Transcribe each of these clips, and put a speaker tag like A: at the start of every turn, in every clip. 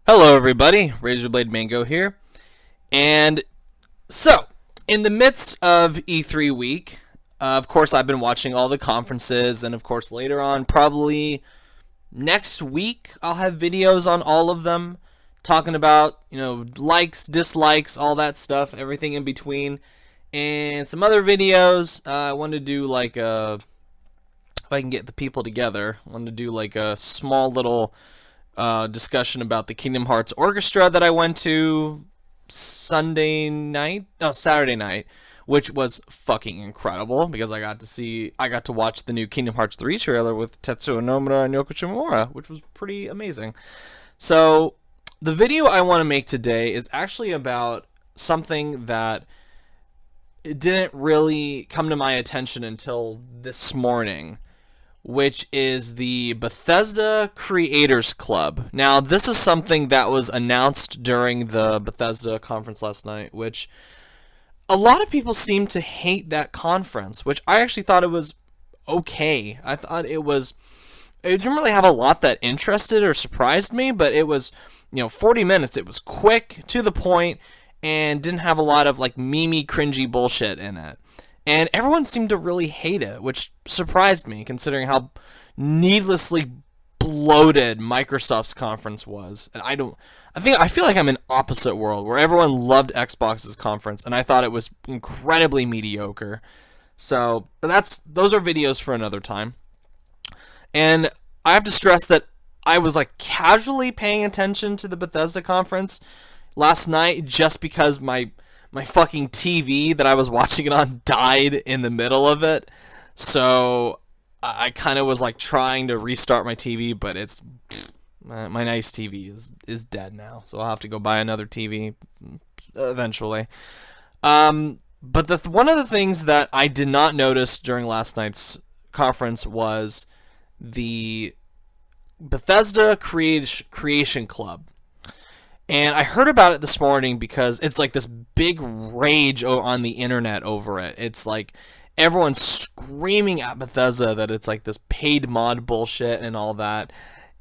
A: Hello, everybody. Razorblade Mango here. And so, in the midst of E3 week, of course, I've been watching all the conferences, and of course, later on, probably next week, I'll have videos on all of them talking about, likes, dislikes, all that stuff, everything in between. And some other videos, I want to do like if I can get the people together, I want to do like a small little discussion about the Kingdom Hearts Orchestra that I went to Saturday night, which was fucking incredible because I got to watch the new Kingdom Hearts 3 trailer with Tetsuo Nomura and Yoko Shimomura, which was pretty amazing. So, the video I want to make today is actually about something that it didn't really come to my attention until this morning, which is the Bethesda Creators Club. Now, this is something that was announced during the Bethesda conference last night, which a lot of people seem to hate that conference, which I actually thought it was okay. I thought it didn't really have a lot that interested or surprised me, but it was, 40 minutes. It was quick, to the point, and didn't have a lot of like memey, cringy bullshit in it. And everyone seemed to really hate it, which surprised me considering how needlessly bloated Microsoft's conference was. And I feel like I'm in opposite world where everyone loved Xbox's conference and I thought it was incredibly mediocre. So, but those are videos for another time. And I have to stress that I was like casually paying attention to the Bethesda conference last night just because my fucking TV that I was watching it on died in the middle of it. So I kind of was like trying to restart my TV, but my nice TV is dead now. So I'll have to go buy another TV eventually. But one of the things that I did not notice during last night's conference was the Bethesda Creation Club. And I heard about it this morning because it's like this big rage on the internet over it. It's like everyone's screaming at Bethesda that it's like this paid mod bullshit and all that.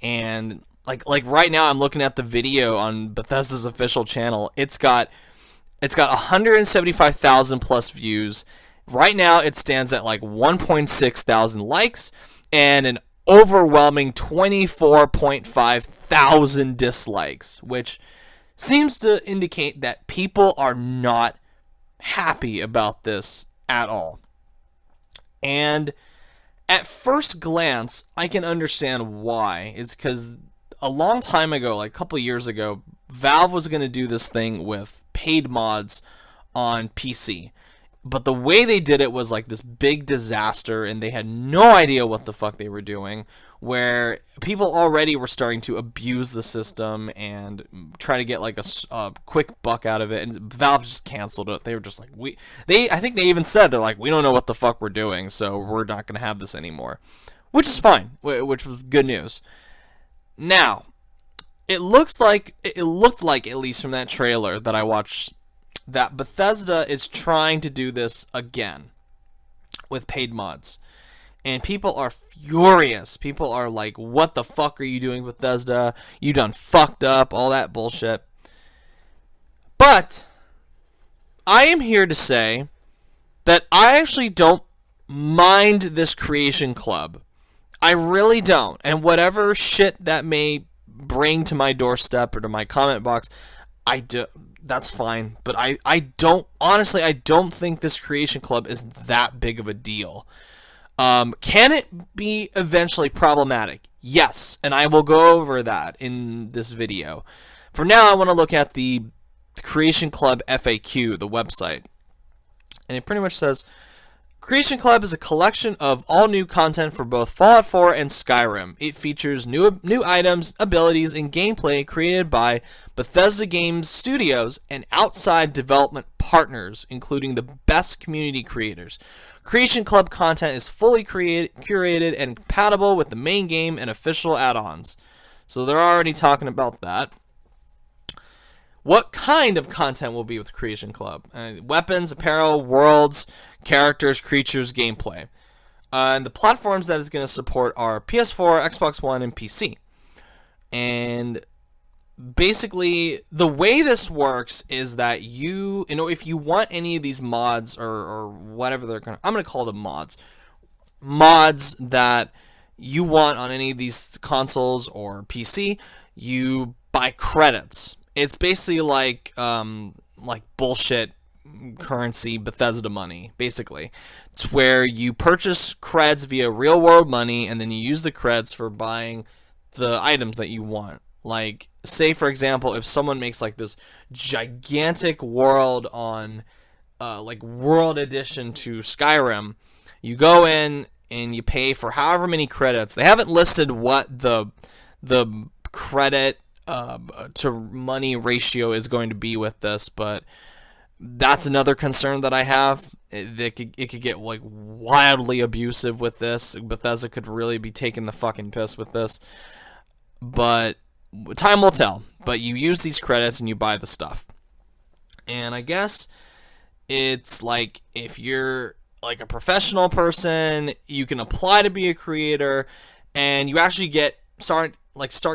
A: And like right now I'm looking at the video on Bethesda's official channel. It's got 175,000 plus views. Right now it stands at like 1.6 thousand likes and an overwhelming 24.5 thousand dislikes, which seems to indicate that people are not happy about this at all. And at first glance, I can understand why. It's because a long time ago, like a couple years ago, Valve was going to do this thing with paid mods on PC. But the way they did it was like this big disaster, and they had no idea what the fuck they were doing, where people already were starting to abuse the system and try to get like a quick buck out of it, and Valve just canceled it. They were just like, I think they even said, they're like, we don't know what the fuck we're doing, so we're not going to have this anymore. Which is fine, which was good news. Now, it looked like, at least from that trailer that I watched, that Bethesda is trying to do this again with paid mods. And people are furious. People are like, what the fuck are you doing, Bethesda? You done fucked up, all that bullshit. But I am here to say that I actually don't mind this creation club. I really don't. And whatever shit that may bring to my doorstep or to my comment box, that's fine. But I don't think this creation club is that big of a deal. Can it be eventually problematic? Yes, and I will go over that in this video. For now, I want to look at the Creation Club FAQ, the website. And it pretty much says, Creation Club is a collection of all new content for both Fallout 4 and Skyrim. It features new items, abilities, and gameplay created by Bethesda Games Studios and outside development partners, including the best community creators. Creation Club content is fully curated and compatible with the main game and official add-ons. So they're already talking about that. What kind of content will be with Creation Club? Weapons, apparel, worlds, characters, creatures, gameplay. And the platforms that it's going to support are PS4, Xbox One, and PC. And basically, the way this works is that if you want any of these mods or whatever I'm gonna call them mods that you want on any of these consoles or PC, you buy credits. It's basically like bullshit currency Bethesda money, basically. It's where you purchase creds via real world money, and then you use the creds for buying the items that you want. Like, say for example, if someone makes like this gigantic world on like World Edition to Skyrim, you go in and you pay for however many credits. They haven't listed what the credit to money ratio is going to be with this, but that's another concern that I have. It could get like wildly abusive with this. Bethesda could really be taking the fucking piss with this. But time will tell. But you use these credits and you buy the stuff. And I guess it's like if you're like a professional person, you can apply to be a creator, and you actually start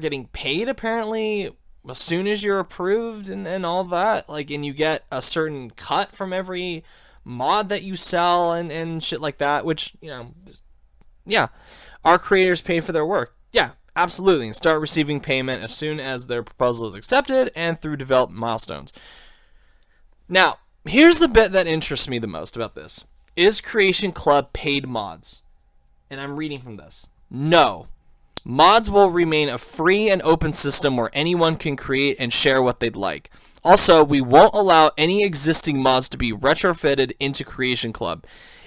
A: getting paid apparently as soon as you're approved and all that. Like, and you get a certain cut from every mod that you sell and shit like that, which, yeah. Are creators paid for their work? Yeah, absolutely. And start receiving payment as soon as their proposal is accepted and through development milestones. Now, here's the bit that interests me the most about this. Is Creation Club paid mods? And I'm reading from this. No. Mods will remain a free and open system where anyone can create and share what they'd like. Also, we won't allow any existing mods to be retrofitted into Creation Club.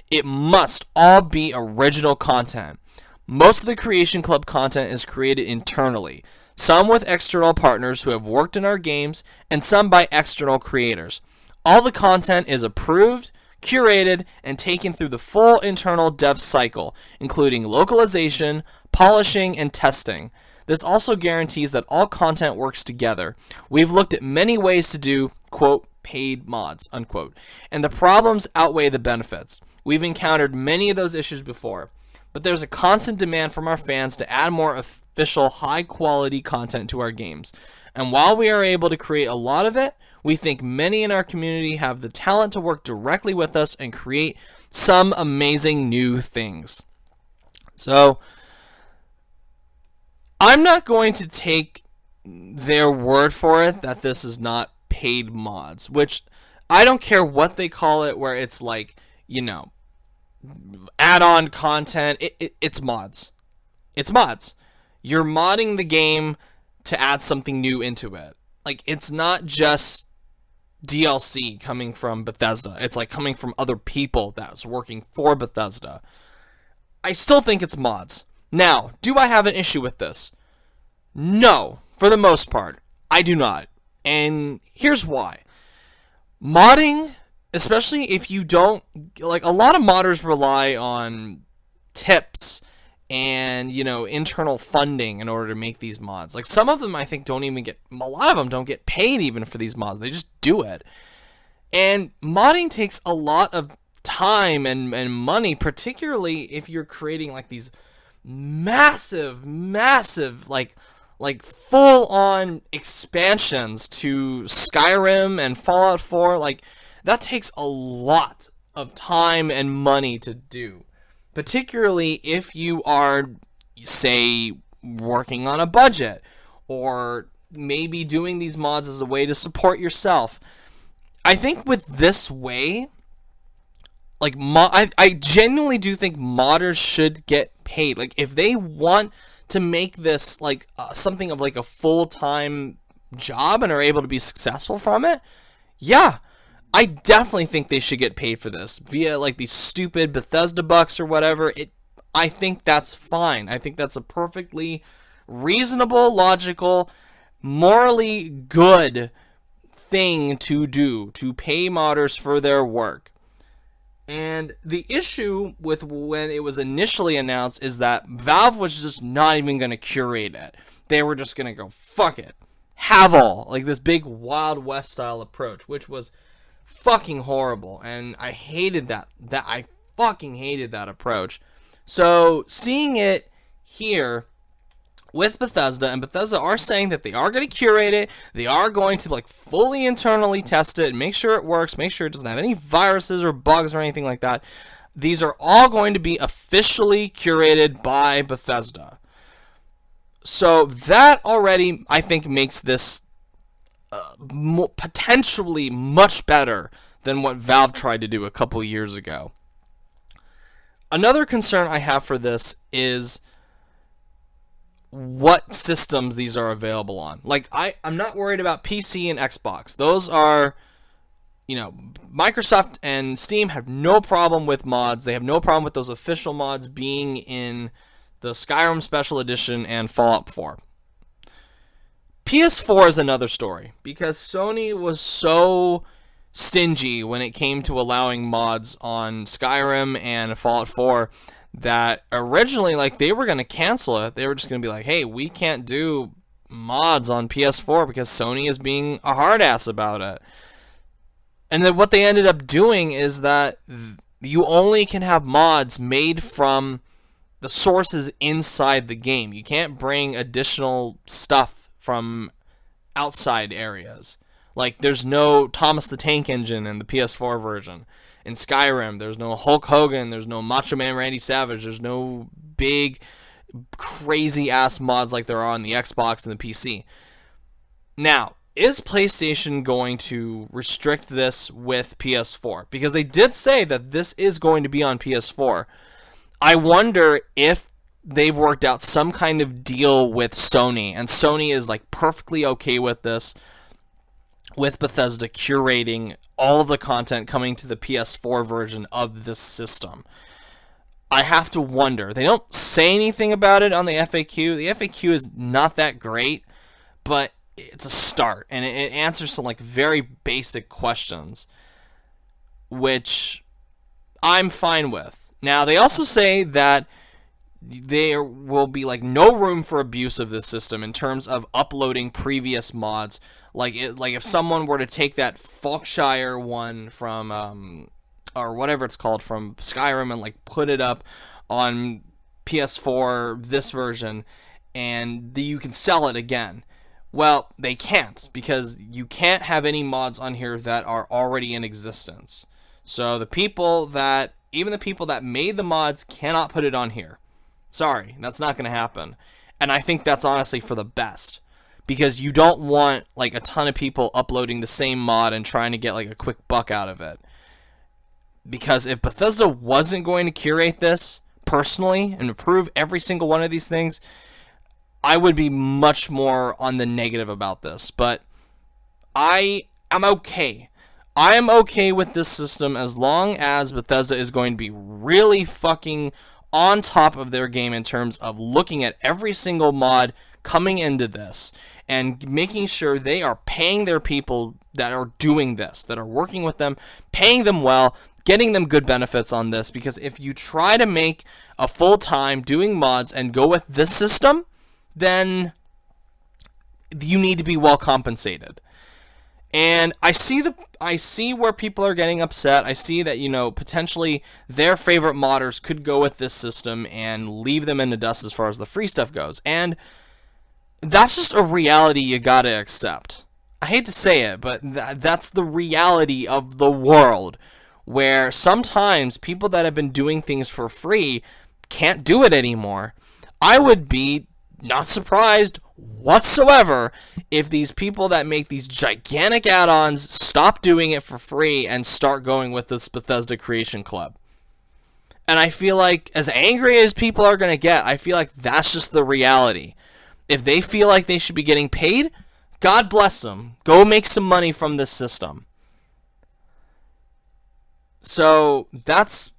A: It must all be original content. Most of the Creation Club content is created internally, some with external partners who have worked in our games, and some by external creators. All the content is approved, curated, and taken through the full internal dev cycle, including localization, polishing, and testing. This also guarantees that all content works together. We've looked at many ways to do, quote, paid mods, unquote, and the problems outweigh the benefits. We've encountered many of those issues before, but there's a constant demand from our fans to add more official, high-quality content to our games. And while we are able to create a lot of it, we think many in our community have the talent to work directly with us and create some amazing new things. So, I'm not going to take their word for it that this is not paid mods, which I don't care what they call it, where it's like, add-on content. It's mods. It's mods. You're modding the game to add something new into it. Like, it's not just DLC coming from Bethesda. It's like coming from other people that's working for Bethesda. I still think it's mods. Now, do I have an issue with this? No, for the most part, I do not. And here's why. Modding, especially if you don't, like, a lot of modders rely on tips and, internal funding in order to make these mods. Like, some of them I think a lot of them don't get paid even for these mods. They just do it. And modding takes a lot of time and money, particularly if you're creating, like, these massive, like full-on expansions to Skyrim and Fallout 4. Like, that takes a lot of time and money to do. Particularly if you are, say, working on a budget, or maybe doing these mods as a way to support yourself. I think with this way, like, I genuinely do think modders should get paid. Like, if they want to make this like something of like a full-time job and are able to be successful from it, yeah, I definitely think they should get paid for this via like these stupid Bethesda bucks or whatever. I think that's fine. I think that's a perfectly reasonable, logical, morally good thing to do, to pay modders for their work. And the issue with when it was initially announced is that Valve was just not even going to curate it. They were just going to go, fuck it, have all, like this big Wild West style approach, which was fucking horrible, and I hated that. I fucking hated that approach. So seeing it here, with Bethesda, and Bethesda are saying that they are going to curate it, they are going to like fully internally test it and make sure it works, make sure it doesn't have any viruses or bugs or anything like that. These are all going to be officially curated by Bethesda. So that already, I think, makes this potentially much better than what Valve tried to do a couple years ago. Another concern I have for this is what systems these are available on. Like, I'm not worried about PC and Xbox. Those are, Microsoft and Steam have no problem with mods. They have no problem with those official mods being in the Skyrim Special Edition and Fallout 4. PS4 is another story, because Sony was so stingy when it came to allowing mods on Skyrim and Fallout 4 that originally, like, they were going to cancel it. They were just going to be like, hey, we can't do mods on PS4 because Sony is being a hard ass about it. And then what they ended up doing is that you only can have mods made from the sources inside the game. You can't bring additional stuff from outside areas. Like, there's no Thomas the Tank Engine in the PS4 version. In Skyrim, there's no Hulk Hogan, there's no Macho Man Randy Savage, there's no big, crazy-ass mods like there are on the Xbox and the PC. Now, is PlayStation going to restrict this with PS4? Because they did say that this is going to be on PS4. I wonder if they've worked out some kind of deal with Sony, and Sony is like perfectly okay with this, with Bethesda curating all of the content coming to the PS4 version of this system. I have to wonder. They don't say anything about it on the FAQ. The FAQ is not that great, but it's a start, and it answers some like very basic questions, which I'm fine with. Now, they also say that there will be like no room for abuse of this system in terms of uploading previous mods. Like if someone were to take that Falkshire one from or whatever it's called from Skyrim and like put it up on PS4 this version, and you can sell it again. Well, they can't, because you can't have any mods on here that are already in existence. So even the people that made the mods cannot put it on here. Sorry, that's not going to happen. And I think that's honestly for the best, because you don't want like a ton of people uploading the same mod and trying to get like a quick buck out of it. Because if Bethesda wasn't going to curate this personally and approve every single one of these things, I would be much more on the negative about this. But I am okay. I am okay with this system as long as Bethesda is going to be really fucking on top of their game in terms of looking at every single mod coming into this and making sure they are paying their people that are doing this, that are working with them, paying them well, getting them good benefits on this. Because if you try to make a full-time doing mods and go with this system, then you need to be well compensated. And I see where people are getting upset. I see that, potentially their favorite modders could go with this system and leave them in the dust as far as the free stuff goes. And that's just a reality you gotta accept. I hate to say it, but that's the reality of the world, where sometimes people that have been doing things for free can't do it anymore. I would be not surprised whatsoever if these people that make these gigantic add-ons stop doing it for free and start going with this Bethesda Creation Club. And I feel like, as angry as people are going to get, I feel like that's just the reality. If they feel like they should be getting paid, God bless them. Go make some money from this system. So that's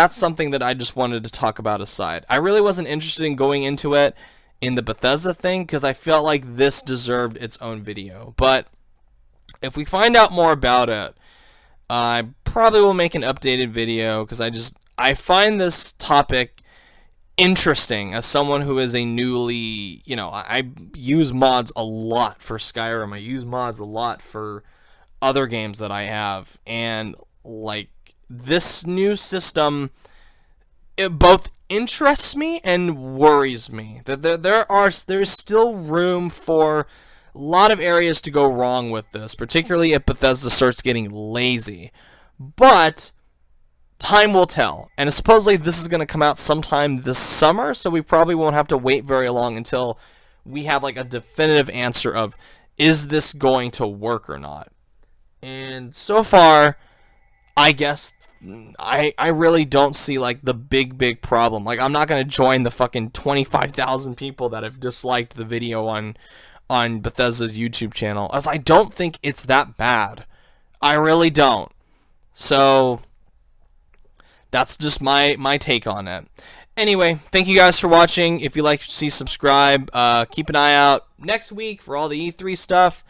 A: something that I just wanted to talk about aside. I really wasn't interested in going into it in the Bethesda thing, because I felt like this deserved its own video. But if we find out more about it, I probably will make an updated video, because I find this topic interesting as someone who is a newly, I use mods a lot for Skyrim. I use mods a lot for other games that I have, and like this new system, both interests me and worries me. That there's still room for a lot of areas to go wrong with this, particularly if Bethesda starts getting lazy. But time will tell. And supposedly this is going to come out sometime this summer, so we probably won't have to wait very long until we have like a definitive answer of, is this going to work or not? And so far, I guess I really don't see like the big problem. Like, I'm not going to join the fucking 25,000 people that have disliked the video on Bethesda's YouTube channel, as I don't think it's that bad. I really don't. So that's just my take on it. Anyway, thank you guys for watching. If you like to see, subscribe. Keep an eye out next week for all the E3 stuff.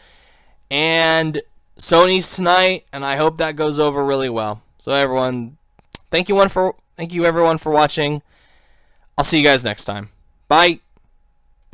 A: And Sony's tonight, and I hope that goes over really well. So everyone, thank you everyone for watching. I'll see you guys next time. Bye.